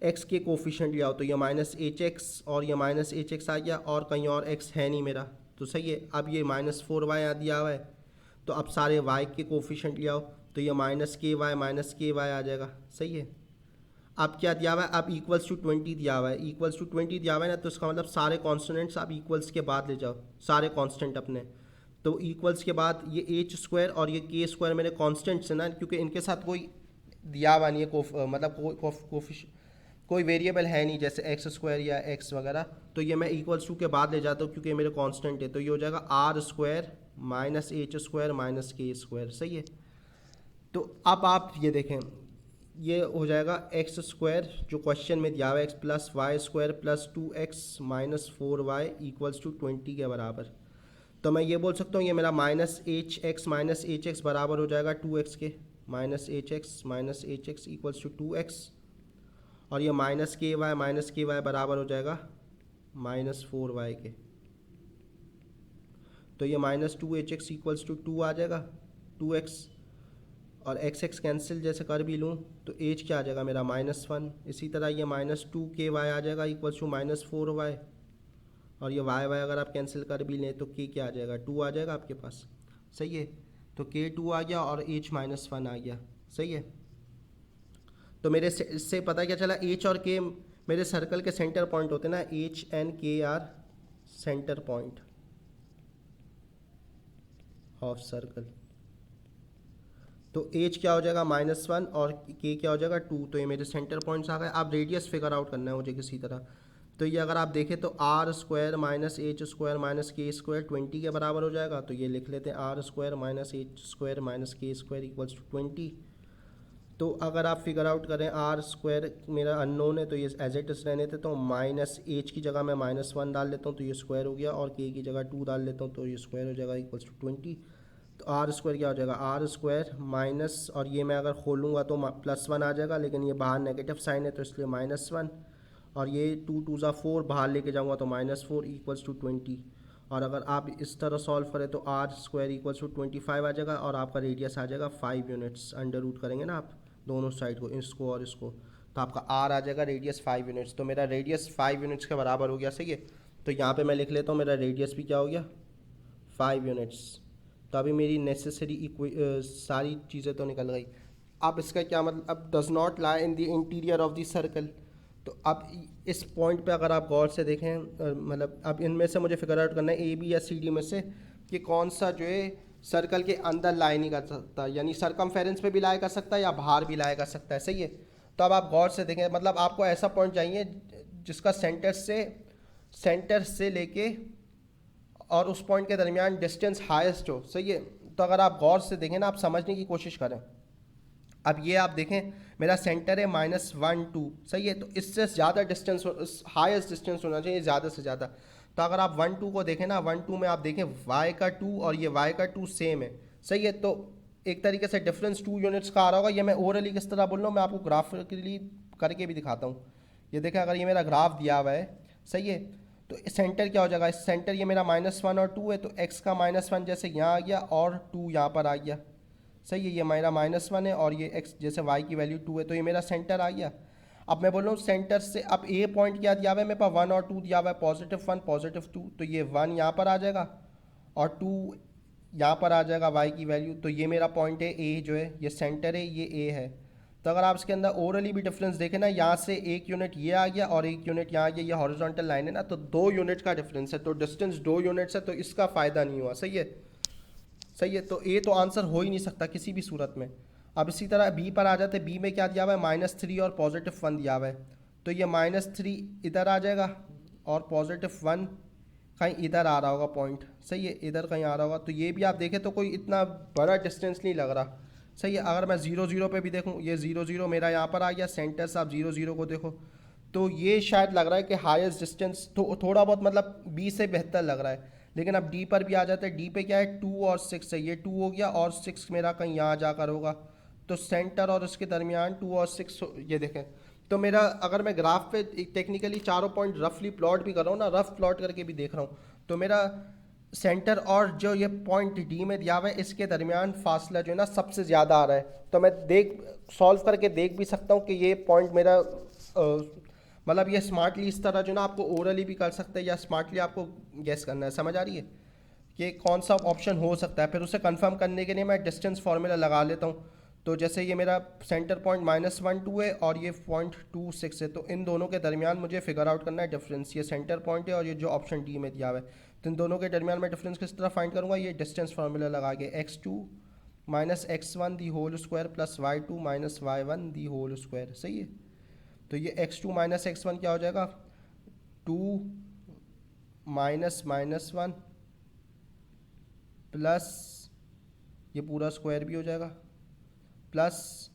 x के कोफिशिएंट लिया हो तो ये माइनस एच एक्स और ये माइनस एच एक्स आ गया और कहीं और x है नहीं मेरा, तो सही है. अब ये माइनस 4y यहाँ दिया हुआ है तो अब सारे y के कोफिशिएंट लिया हो तो ये माइनस के वाई आ जाएगा, सही है. अब क्या दिया हुआ है, अब इक्वल्स टू 20 दिया हुआ है. इक्वल्स टू 20 दिया हुआ है ना, तो इसका मतलब सारे कॉन्स्टेंट्स आप इक्वल्स के बाद ले जाओ, सारे कॉन्स्टेंट अपने. तो इक्वल्स के बाद ये एच स्क्वायर और ये के स्क्वायर मेरे कॉन्स्टेंट्स हैं ना, क्योंकि इनके साथ कोई दिया हुआ नहीं है मतलब कोई वेरिएबल है नहीं जैसे एक्स स्क्वायर या एक्स वगैरह. तो ये मैं इक्वल्स टू के बाद ले जाता हूँ क्योंकि मेरे कांस्टेंट है. तो ये हो जाएगा R square minus H square minus K square, सही है. तो अब आप ये देखें, ये हो जाएगा एक्स स्क्वायर जो क्वेश्चन में दिया हुआ है X plus Y square plus 2x minus 4y equals to 20 के बराबर. तो मैं ये बोल सकता हूँ ये मेरा माइनस एच एक्स बराबर हो जाएगा 2x के. Minus H X equals to 2x और ये माइनस के वाई बराबर हो जाएगा माइनस 4y के. तो ये माइनस 2h इक्वल्स टू 2 आ जाएगा 2x और x कैंसिल जैसे कर भी लूँ तो h क्या आ जाएगा मेरा -1. इसी तरह ये माइनस 2ky आ जाएगा इक्वल्स टू माइनस 4y और ये y अगर आप कैंसिल कर भी लें तो k क्या आ जाएगा 2 आ जाएगा आपके पास, सही है. तो k 2 आ गया और h -1 आ गया, सही है. तो मेरे इससे पता क्या चला, h और k मेरे सर्कल के सेंटर पॉइंट होते हैं ना, h and k are center point of circle. तो एच क्या हो जाएगा -1 और के क्या हो जाएगा 2। तो ये मेरे सेंटर पॉइंट्स आ गए। अब रेडियस फिगर आउट करना है मुझे किसी तरह। तो ये अगर आप देखें तो R square minus H square minus K square 20 के बराबर हो जाएगा। तो ये लिख लेते हैं R square minus H square minus K square equals to 20। तो अगर आप फिगर आउट करें आर स्क्वायर मेरा अननोन है तो ये एज इट इज रहने देते, तो माइनस एच की जगह मैं -1 डाल लेता हूँ तो ये स्क्वायर हो गया, और के की जगह 2 डाल लेता हूँ तो ये स्क्वायर हो जाएगा इक्वल्स टू 20। तो आर स्क्वायर क्या हो जाएगा आर स्क्वायर माइनस, और ये मैं अगर खोलूँगा तो +1 आ जाएगा, लेकिन ये बाहर नेगेटिव साइन है तो इसलिए -1, और ये 2 2 ज़ा 4 बाहर लेके जाऊँगा तो -4 इक्वल्स टू 20। और अगर आप इस तरह सॉल्व करें तो आर स्क्वायर इक्वल्स टू 25 आ जाएगा, और आपका रेडियस आ जाएगा 5 यूनिट्स। अंडर रूट करेंगे ना आप दोनों साइड को, इसको और इसको, तो आपका आर आ जाएगा रेडियस 5 यूनिट्स। तो मेरा रेडियस 5 यूनिट्स के बराबर हो गया, सही है। तो यहाँ पे मैं लिख लेता हूँ मेरा रेडियस भी क्या हो गया 5 यूनिट्स। तो अभी मेरी नेसेसरी सारी चीज़ें तो निकल गई। अब इसका क्या मतलब, अब does not lie in the interior of the circle. तो अब इस पॉइंट पे अगर आप गौर से देखें, मतलब अब इनमें से मुझे फिगर आउट करना है ए बी या सी डी में से कि कौन सा जो है सर्कल के अंदर लाई नहीं कर सकता, यानी सरकमफेरेंस पे भी लाई कर सकता है या बाहर भी लाई कर सकता है, सही है। तो अब आप गौर से देखें, मतलब आपको ऐसा पॉइंट चाहिए जिसका सेंटर से लेके और उस पॉइंट के दरमियान डिस्टेंस हाईएस्ट हो, सही है। तो अगर आप गौर से देखें ना, आप समझने की कोशिश करें। अब ये आप देखें मेरा सेंटर है -1 2, सही है। तो इससे ज़्यादा डिस्टेंस, हाईएस्ट डिस्टेंस होना चाहिए ज़्यादा से ज़्यादा। तो अगर आप 1 2 को देखें ना, 1 2 में आप देखें y का 2 और ये y का 2 सेम है, सही है। तो एक तरीके से डिफरेंस 2 यूनिट्स का आ रहा होगा। ये मैं ओरली किस तरह बोल रहा हूँ, मैं आपको ग्राफिकली करके भी दिखाता हूँ। ये देखें, अगर ये मेरा ग्राफ दिया हुआ है, सही है। तो सेंटर क्या हो जाएगा, इस सेंटर ये मेरा -1 और 2 है, तो x का -1 जैसे यहाँ आ गया और 2 यहाँ पर आ गया, सही है। ये मेरा -1 है और ये x जैसे y की वैल्यू 2 है, तो ये मेरा सेंटर आ गया। अब मैं बोल रहा हूँ सेंटर से, अब ए पॉइंट क्या दिया हुआ है मेरे पास, 1 और 2 दिया हुआ है, +1 +2। तो ये 1 यहाँ पर आ जाएगा और 2 यहाँ पर आ जाएगा y की वैल्यू। तो ये मेरा पॉइंट है ए, जो है ये सेंटर है, ये ए है। तो अगर आप इसके अंदर ओरली भी डिफरेंस देखें ना, यहाँ से 1 यूनिट ये आ गया और 1 यूनिट यहाँ आ गया, ये हॉरिजॉन्टल लाइन है ना, तो 2 यूनिट का डिफरेंस है, तो डिस्टेंस 2 यूनिट्स है, तो इसका फ़ायदा नहीं हुआ, सही है। सही है, तो ए तो आंसर हो ही नहीं सकता किसी भी सूरत में। अब इसी तरह बी पर आ जाते, बी में क्या दिया हुआ है -3 और +1 दिया हुआ है। तो ये -3 इधर आ जाएगा और +1 कहीं इधर आ रहा होगा पॉइंट, सही है, इधर कहीं आ रहा होगा। तो ये भी आप देखें तो कोई इतना बड़ा डिस्टेंस नहीं लग रहा, सही है। अगर मैं 0 0 पे भी देखूँ, ये 0 0 मेरा यहाँ पर आ गया, सेंटर से आप 0 0 को देखो तो ये शायद लग रहा है कि हाईएस्ट डिस्टेंस, तो थोड़ा बहुत मतलब बी से बेहतर लग रहा है। लेकिन अब डी पर भी आ जाते हैं, डी पे क्या है 2 और 6 है, ये 2 हो गया और 6 मेरा कहीं यहाँ जाकर होगा। तो सेंटर और उसके दरमियान 2 और 6, ये देखें। तो मेरा अगर मैं ग्राफ पे टेक्निकली चारों पॉइंट रफली प्लॉट भी कर रहा हूँ ना, रफ प्लॉट करके भी देख रहा हूँ, तो मेरा सेंटर और जो ये पॉइंट डी में दिया हुआ है इसके दरमियान फासला जो है ना सबसे ज़्यादा आ रहा है। तो मैं सॉल्व करके देख भी सकता हूँ कि ये पॉइंट मेरा मतलब ये स्मार्टली इस तरह जो ना आपको ओरली भी कर सकते हैं या स्मार्टली आपको गेस करना है, समझ आ रही है कि कौन सा ऑप्शन हो सकता है। फिर उसे कंफर्म करने के लिए मैं डिस्टेंस फार्मूला लगा लेता हूँ। तो जैसे ये मेरा सेंटर पॉइंट -1 2 है और ये पॉइंट 2 6 है, तो इन दोनों के दरमियान मुझे फिगर आउट करना है डिफरेंस। ये सेंटर पॉइंट है और ये जो ऑप्शन डी में दिया हुआ है, तो इन दोनों के दरमियान मैं डिफरेंस किस तरह फाइंड करूँगा, ये डिस्टेंस फार्मूला लगा के x2 -x1 the whole square plus y2 -y1 the whole square, सही है। तो ये x2 -x1 क्या हो जाएगा 2 -1 प्लस ये पूरा स्क्वायर भी हो जाएगा प्लस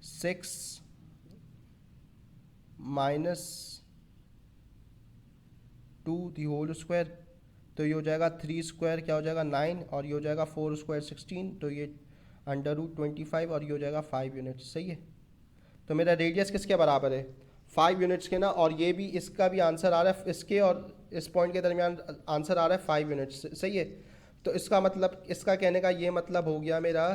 6 -2 दी होल स्क्वायर। तो ये हो जाएगा 3 स्क्वायर क्या हो जाएगा 9 और ये हो जाएगा 4 स्क्वायर 16, तो ये √25 और ये हो जाएगा 5 यूनिट्स, सही है। तो मेरा रेडियस किसके बराबर है 5 यूनिट्स के ना, और ये भी इसका भी आंसर आ रहा है, इसके और इस पॉइंट के दरमियान आंसर आ रहा है 5 यूनिट्स, सही है। तो इसका मतलब, इसका कहने का ये मतलब हो गया मेरा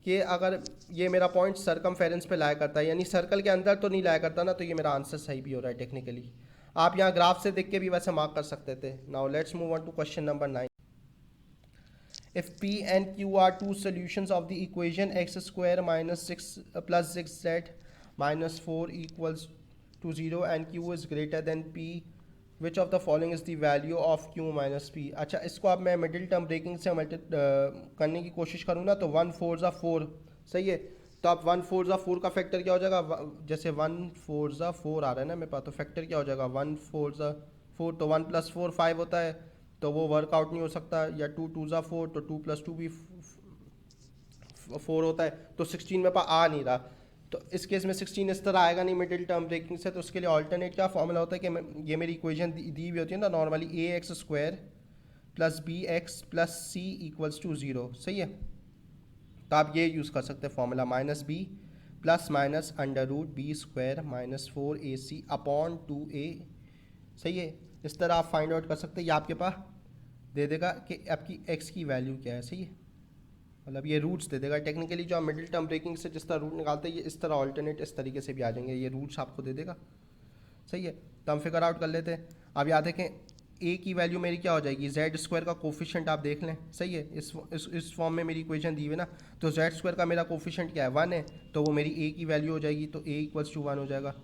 कि अगर ये मेरा पॉइंट सरकमफेरेंस पे लाया करता है, यानी सर्कल के अंदर तो नहीं लाया करता ना, तो ये मेरा आंसर सही भी हो रहा है टेक्निकली। आप यहाँ ग्राफ से देख के भी वैसे मार्क कर सकते थे। Now let's move on to question number 9। If P and Q are two solutions of the equation x square minus 6 plus 6z minus 4 equals to 0 and Q is greater than P, which of the following is the value of Q minus P। अच्छा, इसको अब मैं middle term breaking से करने की कोशिश करूँ ना, तो 1 4 ज़ा 4, सही है। तो अब 1 4 का फैक्टर क्या हो जाएगा, जैसे 1 4 आ रहा है ना मेरे पास, तो फैक्टर क्या हो जाएगा 1 4 तो 1 + 4 5 होता है, तो वो वर्कआउट नहीं हो सकता। या 2 2 4 तो 2 + 2 भी 4 होता है, तो 16 मेरे पास आ नहीं रहा। तो इस केस में 16 इस तरह आएगा नहीं मिडिल टर्म ब्रेकिंग से, तो उसके लिए ऑल्टरनेट क्या फॉर्मूला होता है कि ये मेरी इक्वेशन दी हुई होती है ना नॉर्मली, ax² + bx + c = 0। सही है, तो आप ये यूज़ कर सकते हैं फॉर्मूला -b ± √b² - 4ac/2a। सही है, इस तरह आप फाइंड आउट कर सकते हैं। ये आपके पास दे देगा कि आपकी x की वैल्यू क्या है। सही है, मतलब ये रूट्स दे देगा। टेक्निकली जो आप मिडिल टर्म ब्रेकिंग से जिस तरह रूट निकालते हैं, ये इस तरह ऑल्टरनेट इस तरीके से भी आ जाएंगे, ये रूट्स आपको दे देगा। सही है, तो हम फिगर आउट कर लेते हैं। अब याद देखें ए की वैल्यू मेरी क्या हो जाएगी, Z² का कोफिशिएंट आप देख लें। सही है, इस फॉर्म में मेरी इक्वेशन दी हुई है ना, तो Z² का मेरा कोफिशिएंट क्या है 1 है, तो वो मेरी ए की वैल्यू हो जाएगी, तो a = 1 हो जाएगा।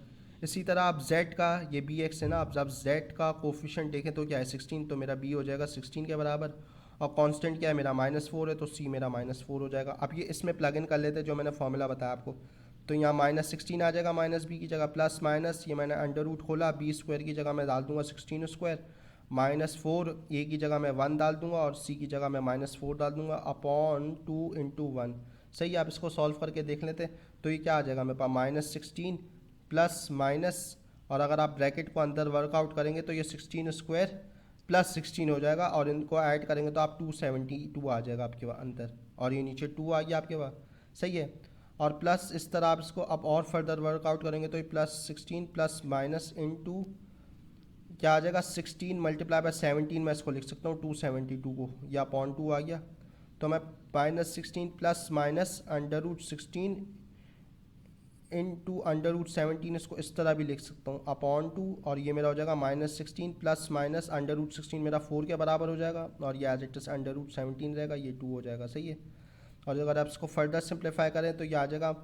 इसी तरह आप Z का, ये bx है ना, अब Z का कोफिशिएंट देखें तो क्या है 16, तो मेरा b हो जाएगा 16 के बराबर। और कांस्टेंट क्या है मेरा -4 है, तो c मेरा -4 हो जाएगा। अब ये इसमें प्लग इन कर लेते हैं जो मैंने फॉर्मूला बताया आपको, तो यहाँ -16 आ जाएगा -b की जगह, प्लस माइनस ये मैंने अंडर रूट खोला, b² की जगह मैं डाल दूंगा 16² -4 a की जगह मैं 1 डाल दूंगा और c की जगह मैं -4 डाल दूंगा अपॉन 2 × 1। सही है, आप इसको सॉल्व करके देख लेते हैं, तो ये क्या आ जाएगा मेरे पास -16 प्लस माइनस, और अगर आप ब्रैकेट को अंदर वर्कआउट करेंगे तो ये 16² + 16 हो जाएगा, और इनको ऐड करेंगे तो आप 272 आ जाएगा आपके पास अंदर, और ये नीचे 2 आ गया आपके पास। सही है, और प्लस इस तरह आप इसको अब और फर्दर वर्कआउट करेंगे तो ये +16 प्लस माइनस इनटू क्या आ जाएगा 16 × 17, मैं इसको लिख सकता हूँ 272 को, या अपॉन 2 आ गया। तो मैं -16 प्लस माइनस √16 इनटू √17 इसको इस तरह भी लिख सकता हूँ अपॉन 2, और ये मेरा हो जाएगा -16 प्लस माइनस √16 मेरा 4 के बराबर हो जाएगा, और ये एज इट इज √17 रहेगा, ये 2 हो जाएगा। सही है, और अगर आप इसको फर्दर सिंप्लीफाई करें तो ये आ जाएगा,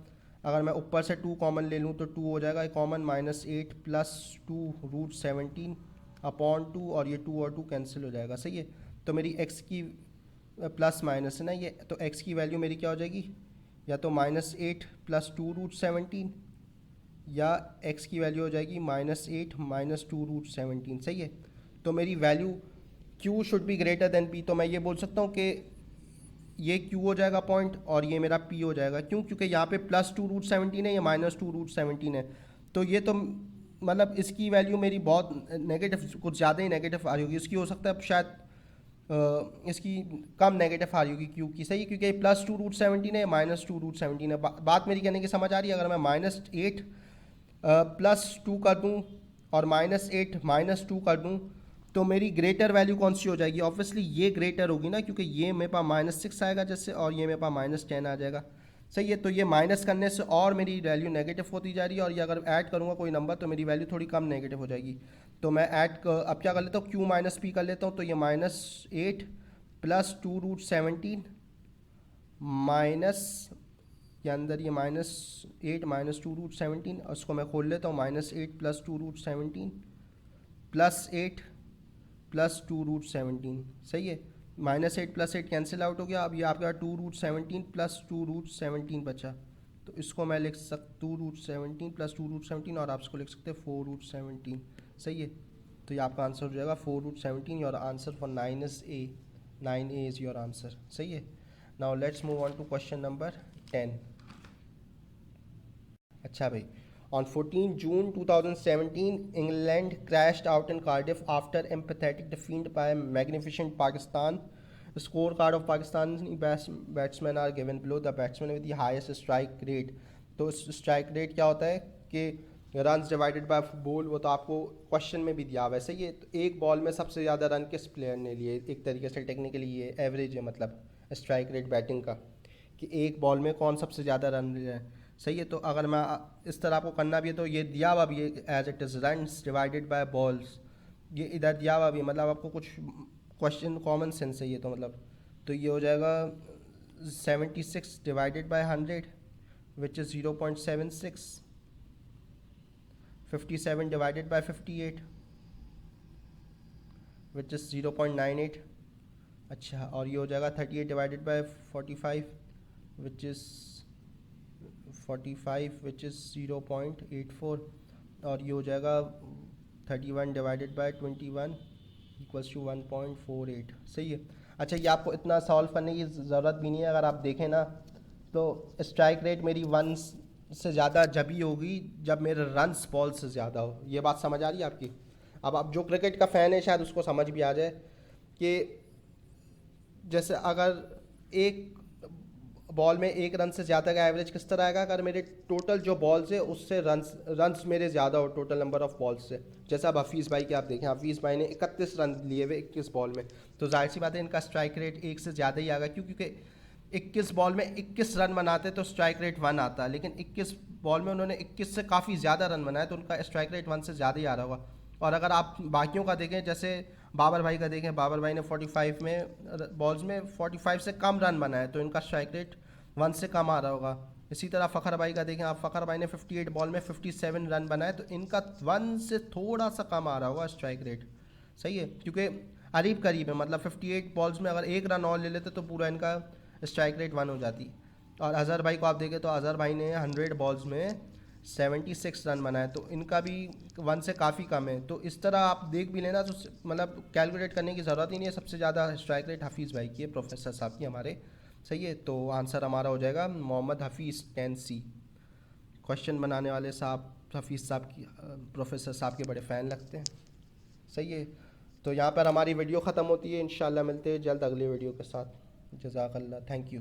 अगर मैं ऊपर से 2 कॉमन ले लूँ तो 2 हो जाएगा कॉमन, -8 + 2 √17 अपॉन 2, और ये 2 और 2 कैंसिल हो जाएगा। सही है, तो मेरी x की प्लस माइनस है ना ये, तो x की वैल्यू मेरी क्या हो जाएगी, या तो -8 + 2 √17, या x की वैल्यू हो जाएगी -8 - 2 √17। सही है, तो मेरी value q should be greater than p, तो मैं ये बोल सकता हूँ कि ये q हो जाएगा पॉइंट, और ये मेरा p हो जाएगा। क्यों, क्योंकि यहाँ पे +2 √17 है, ये -2 √17 है, तो ये तो मतलब इसकी वैल्यू मेरी बहुत नेगेटिव, कुछ ज़्यादा ही नेगेटिव आ रही होगी। इसकी हो सकता है शायद इसकी कम नेगेटिव आ रही होगी क्यू की। सही है, क्योंकि +2 √17 है, -2 √17 है। बात मेरी कहने की समझ आ रही है। अगर मैं -8 +2 कर दूँ और -8 -2 कर दूँ, तो मेरी ग्रेटर वैल्यू कौन सी हो जाएगी, ऑब्वियसली ये ग्रेटर होगी ना, क्योंकि ये मेरे पास -6 आएगा जैसे, और ये मेरे पास -10 आ जाएगा। सही है, तो ये माइनस करने से और मेरी वैल्यू नेगेटिव होती जा रही है, और ये अगर ऐड करूँगा कोई नंबर तो मेरी वैल्यू थोड़ी कम नेगेटिव हो जाएगी। तो मैं अब क्या कर लेता हूँ, q - p कर लेता हूँ, तो ये -8 + 2 √17 माइनस के अंदर ये -8 - 2 √17, और उसको मैं खोल लेता हूँ, -8 + 2 √17 +8 + 2 √17। सही है, -8 + 8 कैंसिल आउट हो गया। अब ये आपका 2 √17 + 2 √17 बचा, तो इसको मैं लिख सकता 2 √17 + 2 √17, और आप इसको लिख सकते हैं 4 √17। सही है, तो ये आपका आंसर हो जाएगा 4 √17। Your answer for 9A is your answer. सही है, now let's move on to question number 10। अच्छा भाई, on 14 June 2017, England crashed out in Cardiff after empathetic defeat by magnificent Pakistan. The scorecard of Pakistani batsmen are given below. The batsman with the highest strike rate. तो strike rate क्या होता है कि run divided by ball, वो तो आपको question में भी दिया हुआ है। सही है, तो एक बॉल में सबसे ज़्यादा रन किस प्लेयर ने लिए, एक तरीके से टेक्निकली ये एवरेज है, मतलब स्ट्राइक रेट बैटिंग का, कि एक बॉल में कौन सबसे ज़्यादा रन लिया है। सही है, तो अगर मैं इस तरह आपको करना भी है तो ये दिया हुआ भी है as it is runs divided by balls, ये इधर दिया हुआ भी है, मतलब आपको कुछ क्वेश्चन कॉमन सेंस है ये तो, मतलब तो ये हो जाएगा 76 divided by 100 which is 0.76, 57 divided by 58 which is 0.98। अच्छा, और ये हो जाएगा 38 divided by 45 which is 45 which is 0.84 और ये हो जाएगा 31 डिवाइडेड बाय 21 इक्वल्स टू 1.48। सही है। अच्छा, ये आपको इतना सॉल्व करने की ज़रूरत भी नहीं है। अगर आप देखें ना तो स्ट्राइक रेट मेरी 1 से ज़्यादा जब ही होगी जब मेरे रन्स बॉल से ज़्यादा हो। ये बात समझ आ रही है आपकी? अब आप जो क्रिकेट का फ़ैन है शायद उसको समझ भी आ जाए कि जैसे अगर एक बॉल में 1 रन से ज़्यादा का एवरेज किस तरह आएगा, अगर मेरे टोटल जो बॉल्स है उससे रन्स मेरे ज़्यादा हो टोटल नंबर ऑफ बॉल्स से। जैसे अब हफीज़ भाई के आप देखें, हफीज़ भाई ने 31 रन लिए हुए 21 बॉल में, तो जाहिर सी बात है इनका स्ट्राइक रेट 1 से ज़्यादा ही आएगा, क्योंकि 21 बॉल में 21 रन बनाते तो स्ट्राइक रेट 1 आता, लेकिन 21 बॉल में उन्होंने 21 से काफ़ी ज़्यादा रन बनाए तो उनका स्ट्राइक रेट 1 से ज़्यादा ही आ रहा होगा। और अगर आप बाकियों का देखें, जैसे बाबर भाई का देखें, बाबर भाई ने 45 में बॉल्स में 45 से कम रन बनाए तो इनका स्ट्राइक रेट 1 से कम आ रहा होगा। इसी तरह फ़खर भाई का देखें आप, फ़खर भाई ने 58 बॉल में 57 रन बनाए तो इनका 1 से थोड़ा सा कम आ रहा होगा स्ट्राइक रेट। सही है, क्योंकि करीब करीब है, मतलब 58 बॉल्स में अगर 1 रन और ले लेते तो पूरा इनका स्ट्राइक रेट 1 हो जाती। और अज़हर भाई को आप देखें तो अज़हर भाई ने 100 बॉल्स में 76 रन बनाए तो इनका भी 1 से काफ़ी कम है। तो इस तरह आप देख भी लेना तो मतलब कैलकुलेट करने की ज़रूरत ही नहीं है। सबसे ज़्यादा स्ट्राइक रेट हफीज़ भाई की है, प्रोफेसर साहब की हमारे। सही है, तो आंसर हमारा हो जाएगा मोहम्मद हफीज़ 10C। क्वेश्चन बनाने वाले साहब हफीज़ साहब की प्रोफेसर साहब के बड़े फ़ैन लगते हैं। सही है, तो यहाँ पर हमारी वीडियो ख़त्म होती है। इंशाल्लाह मिलते हैं जल्द अगले वीडियो के साथ। जज़ाकल्लाह, थैंक यू।